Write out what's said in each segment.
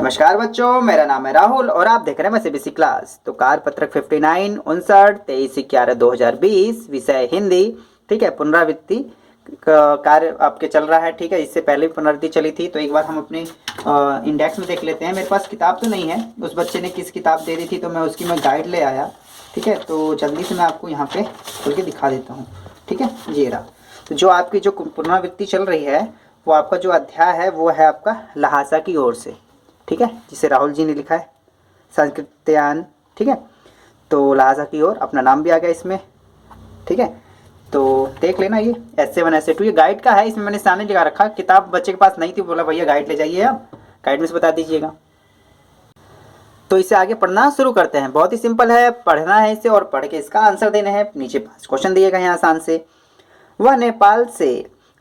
नमस्कार बच्चों, मेरा नाम है राहुल और आप देख रहे हैं सीबीएसई क्लास। तो कार्य पत्रक 59 59 23 11 2020 विषय हिंदी। ठीक है, पुनरावृत्ति का कार्य आपके चल रहा है। ठीक है, इससे पहले भी पुनरावृत्ति चली थी, तो एक बार हम अपने इंडेक्स में देख लेते हैं। मेरे पास किताब तो नहीं है, उस बच्चे ने किस किताब दे दी थी तो मैं उसकी गाइड ले आया। ठीक है, तो जल्दी से मैं आपको यहाँ पे खोल के दिखा देता हूँ। ठीक है, ये रहा। तो जो आपकी जो पुनरावृत्ति चल रही है वो आपका जो अध्याय है वो है आपका लहासा की ओर से। ठीक है, जिसे राहुल जी ने लिखा है, संस्कृत्यान। ठीक है, तो लहासा की ओर अपना नाम भी आ गया इसमें। ठीक है, तो देख लेना, ये S7 S2 ये गाइड का है। इसमें मैंने सामने लगा रखा, किताब बच्चे के पास नहीं थी, बोला भैया गाइड ले जाइए, आप गाइड में से बता दीजिएगा। तो इसे आगे पढ़ना शुरू करते हैं। बहुत ही सिंपल है, पढ़ना है इसे और पढ़ के इसका आंसर देना है। नीचे 5 क्वेश्चन दिए गए हैं आसान से। वह नेपाल से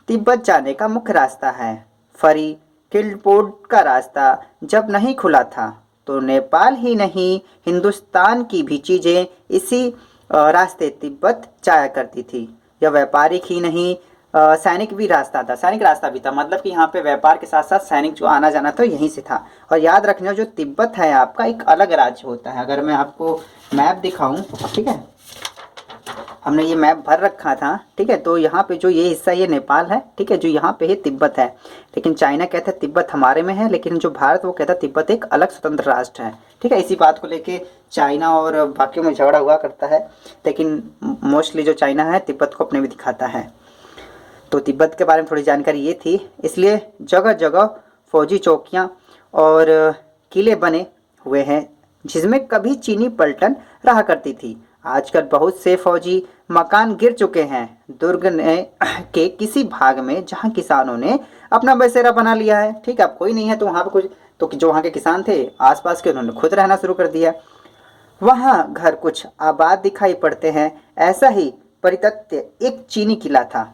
तिब्बत जाने का मुख्य रास्ता है। फरी किल्डपोर्ट का रास्ता जब नहीं खुला था तो नेपाल ही नहीं हिंदुस्तान की भी चीज़ें इसी रास्ते तिब्बत जाया करती थी। यह व्यापारिक ही नहीं सैनिक भी रास्ता था, सैनिक रास्ता भी था। मतलब कि यहाँ पे व्यापार के साथ साथ सैनिक जो आना जाना था यहीं से था। और याद रखना, जो तिब्बत है आपका एक अलग राज्य होता है। अगर मैं आपको मैप दिखाऊं, ठीक है, हमने ये मैप भर रखा था। ठीक है, तो यहाँ पे जो ये हिस्सा ये नेपाल है। ठीक है, जो यहाँ पे है तिब्बत है। लेकिन चाइना कहता है तिब्बत हमारे में है, लेकिन जो भारत वो कहता है तिब्बत एक अलग स्वतंत्र राष्ट्र है। ठीक है, इसी बात को लेके चाइना और बाकियों में झगड़ा हुआ करता है, लेकिन मोस्टली जो चाइना है तिब्बत को अपने में दिखाता है। तो तिब्बत के बारे में थोड़ी जानकारी ये थी, इसलिए जगह जगह फौजी चौकियाँ और किले बने हुए हैं जिसमें कभी चीनी पलटन रहा करती थी। आजकल बहुत से फौजी मकान गिर चुके हैं। दुर्ग ने के किसी भाग में जहां किसानों ने अपना बसेरा बना लिया है। ठीक है, अब कोई नहीं है तो वहाँ पे कुछ, तो जो वहाँ के किसान थे आसपास के, उन्होंने खुद रहना शुरू कर दिया। वहाँ घर कुछ आबाद दिखाई पड़ते हैं। ऐसा ही परितत्य एक चीनी किला था।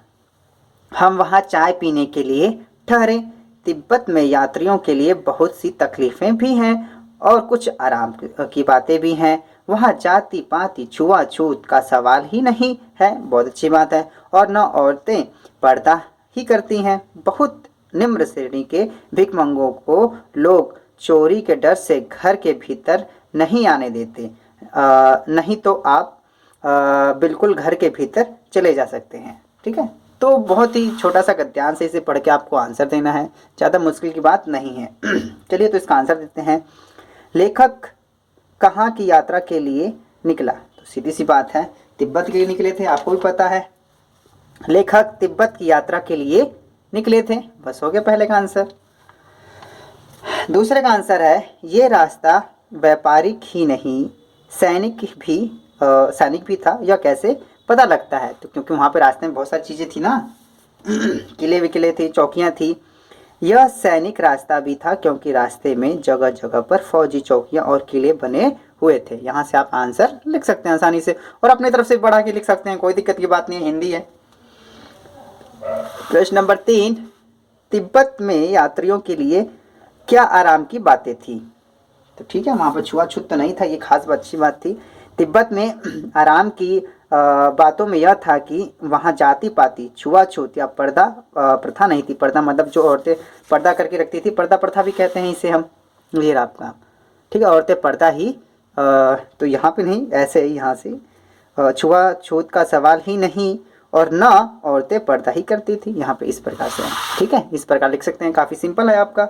हम वहाँ चाय पीने के लिए ठहरे। तिब्बत में यात्रियों के लिए बहुत सी तकलीफ़ें भी हैं और कुछ आराम की बातें भी हैं। वहाँ जाति पाति छुआछूत का सवाल ही नहीं है, बहुत अच्छी बात है। और न औरतें पर्दा ही करती हैं। बहुत निम्न श्रेणी के भिखमंगों को लोग चोरी के डर से घर के भीतर नहीं आने देते। नहीं तो आप बिल्कुल घर के भीतर चले जा सकते हैं। ठीक है, तो बहुत ही छोटा सा गद्यांश से इसे पढ़ के आपको आंसर देना है, ज़्यादा मुश्किल की बात नहीं है। चलिए तो इसका आंसर देते हैं। लेखक कहाँ की यात्रा के लिए निकला? तो सीधी सी बात है, तिब्बत के लिए निकले थे, आपको भी पता है। लेखक तिब्बत की यात्रा के लिए निकले थे, बस हो गया पहले का आंसर। दूसरे का आंसर है, ये रास्ता व्यापारिक ही नहीं सैनिक भी था। यह कैसे पता लगता है? तो क्योंकि वहाँ पे रास्ते में बहुत सारी चीज़ें थी ना, किले विकिले थे, चौकियाँ थी। यह सैनिक रास्ता भी था क्योंकि रास्ते में जगह जगह पर फौजी चौकियाँ और किले बने हुए थे। यहाँ से आप आंसर लिख सकते हैं आसानी से, और अपनी तरफ से बढ़ा के लिख सकते हैं, कोई दिक्कत की बात नहीं है, हिंदी है। प्रश्न नंबर 3, तिब्बत में यात्रियों के लिए क्या आराम की बातें थी? तो ठीक है, वहाँ पर छुआछूत तो नहीं था, ये खास अच्छी बात थी। तिब्बत में आराम की बातों में यह था कि वहाँ जाति पाति छुआछूत या पर्दा प्रथा नहीं थी। पर्दा मतलब जो औरतें पर्दा करके रखती थी, पर्दा प्रथा भी कहते हैं इसे हम। ये आपका ठीक है, औरतें पर्दा ही तो यहाँ पे नहीं, ऐसे ही यहाँ से छुआछूत का सवाल ही नहीं और न औरतें पर्दा ही करती थी, यहाँ पे इस प्रकार से। ठीक है, इस प्रकार लिख सकते हैं, काफ़ी सिंपल है आपका।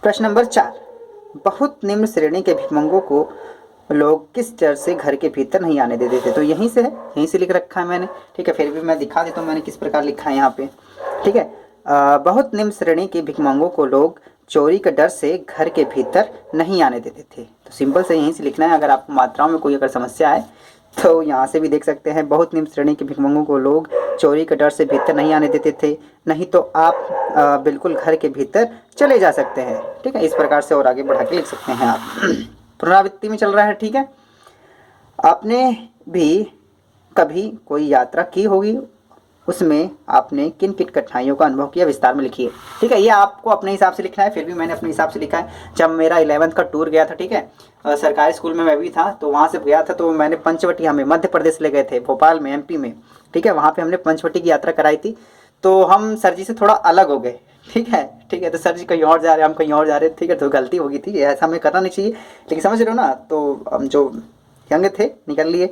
प्रश्न नंबर 4, बहुत निम्न श्रेणी के भिखमंगों को लोग किस डर से घर के भीतर नहीं आने देते थे? तो यहीं से है, यहीं से लिख रखा है मैंने। ठीक है, फिर भी मैं दिखा देता हूँ मैंने किस प्रकार लिखा है यहाँ पे। ठीक है, बहुत निम्न श्रेणी के भिखमंगों को लोग चोरी के डर से घर के भीतर नहीं आने देते थे। तो सिंपल से यहीं से लिखना है। अगर आपको मात्राओं में कोई अगर समस्या है तो यहाँ से भी देख सकते हैं, बहुत निम्न श्रेणी के भिखमंगों को लोग चोरी के डर से भीतर नहीं आने देते थे, नहीं तो आप बिल्कुल घर के भीतर चले जा सकते हैं। ठीक है, इस प्रकार से और आगे बढ़ा के लिख सकते हैं आप। पुनरावृत्ति में चल रहा है। ठीक है, आपने भी कभी कोई यात्रा की होगी, उसमें आपने किन किन कठिनाइयों का अनुभव किया, विस्तार में लिखिए। ठीक है, ये आपको अपने हिसाब से लिखना है, फिर भी मैंने अपने हिसाब से लिखा है। जब मेरा 11th का टूर गया था, ठीक है, सरकारी स्कूल में मैं भी था, तो वहाँ से गया था, तो मैंने पंचवटी, हमें मध्य प्रदेश ले गए थे, भोपाल में, MP में। ठीक है, वहाँ पे हमने पंचवटी की यात्रा कराई थी। तो हम सर जी से थोड़ा अलग हो गए, ठीक है। ठीक है, तो सर जी कहीं और जा रहे हैं, हम कहीं और जा रहे थे, ठीक है। तो गलती हो गई थी, ऐसा हमें करना नहीं चाहिए, लेकिन समझ रहे हो ना। तो हम जो यंग थे निकल लिए।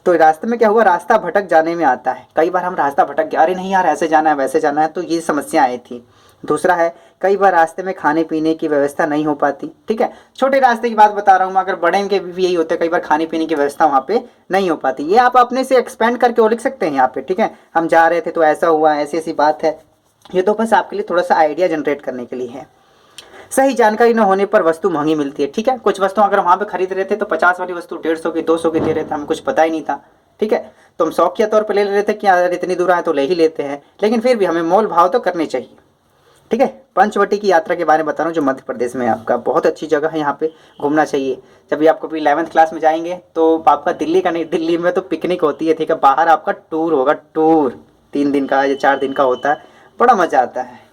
तो रास्ते में क्या हुआ, रास्ता भटक जाने में आता है। कई बार हम रास्ता भटक गए, अरे नहीं यार ऐसे जाना है वैसे जाना है, तो ये समस्या आई थी। दूसरा है, कई बार रास्ते में खाने पीने की व्यवस्था नहीं हो पाती, ठीक है। छोटे रास्ते की बात बता रहा हूँ मैं, अगर बड़े के भी यही होता है, कई बार खाने पीने की व्यवस्था वहाँ पे नहीं हो पाती। ये आप अपने से एक्सपेंड करके और लिख सकते हैं यहाँ पे, ठीक है। हम जा रहे थे तो ऐसा हुआ, ऐसी ऐसी बात है। ये तो बस आपके लिए थोड़ा सा आइडिया जनरेट करने के लिए है। सही जानकारी न होने पर वस्तु महंगी मिलती है, ठीक है। कुछ वस्तु अगर वहाँ पे खरीद रहे थे तो 50 वाली वस्तु 150 की 200 की दे रहे थे, हमें कुछ पता ही नहीं था, ठीक है। तो हम शौक के तौर पर ले रहे थे कि यार इतनी दूर आए तो ले ही लेते हैं, लेकिन फिर भी हमें मोल भाव तो करने चाहिए, ठीक है। पंचवटी की यात्रा के बारे में बता रहा हूँ, जो मध्य प्रदेश में है आपका, बहुत अच्छी जगह है, यहाँ पे घूमना चाहिए। जब भी आप कभी 11th क्लास में जाएंगे तो आपका दिल्ली का नहीं, दिल्ली में तो पिकनिक होती है, ठीक है। बाहर आपका टूर होगा, टूर 3 दिन का या 4 दिन का होता है, बड़ा मज़ा आता है।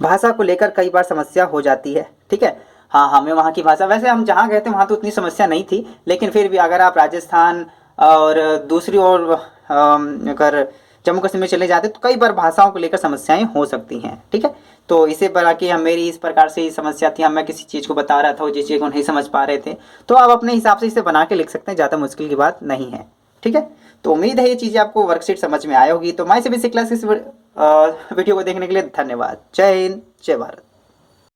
भाषा को लेकर कई बार समस्या हो जाती है, ठीक है। हाँ, हमें वहाँ की भाषा, वैसे हम जहाँ गए थे वहाँ तो उतनी समस्या नहीं थी, लेकिन फिर भी अगर आप राजस्थान और दूसरी ओर अगर जम्मू कश्मीर में चले जाते तो कई बार भाषाओं को लेकर समस्याएं हो सकती हैं, ठीक है। तो इसे बना के हम, मेरी इस प्रकार से ही समस्या थी, हम मैं किसी चीज़ को बता रहा था, वो जिस चीज़ को नहीं समझ पा रहे थे, तो आप अपने हिसाब से इसे बना के लिख सकते हैं, ज़्यादा मुश्किल की बात नहीं है, ठीक है। तो उम्मीद है ये चीज़ें आपको वर्कशीट समझ में आई होगी। तो माई से बेसिक क्लासेस वीडियो को देखने के लिए धन्यवाद। जय हिंद, जय भारत।